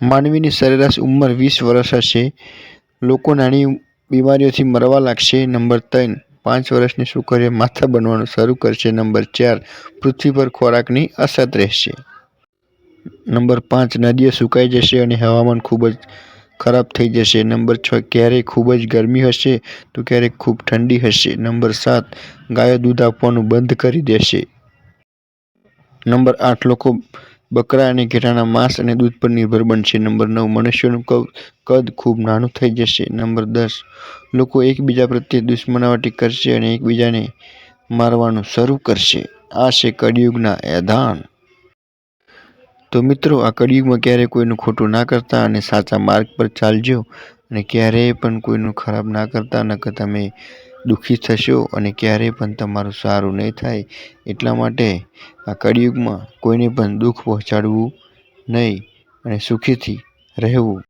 માનવીની સરેરાશ ઉંમર 20 વર્ષ હશે. લોકો નાની બીમારીઓથી મરવા લાગશે. નંબર 3, 5 વર્ષની છોકરીઓ માથા બનવાનું શરૂ કરશે. નંબર 4, પૃથ્વી પર ખોરાકની અછત રહેશે. નંબર 5, નદીઓ સુકાઈ જશે અને હવામાન ખૂબ જ ખરાબ થઈ જશે. નંબર 6, ક્યારેક ખૂબ જ ગરમી હશે તો ક્યારેક ખૂબ ઠંડી હશે. નંબર 7, ગાયો દૂધ આપવાનું બંધ કરી દેશે. નંબર 8, લોકો બકરા અને ઘેટાના માંસ અને દૂધ પર નિર્ભર બનશે. નંબર 9, મનુષ્યનું કદ ખૂબ નાનું થઈ જશે. નંબર 10, લોકો એકબીજા પ્રત્યે દુશ્મનાવટી કરશે અને એકબીજાને મારવાનું શરૂ કરશે. આ છે કળિયુગના એધાન. તો મિત્રો, આ કળિયુગમાં ક્યારેય કોઈનું ખોટું ના કરતા અને સાચા માર્ગ પર ચાલજો અને ક્યારેય પણ કોઈનું ખરાબ ના કરતા, નકર તમે દુઃખી થશો અને ક્યારેય પણ તમારું સારું નહીં થાય. એટલા માટે આ કળિયુગમાં કોઈને પણ દુઃખ પહોંચાડવું નહીં અને સુખીથી રહેવું.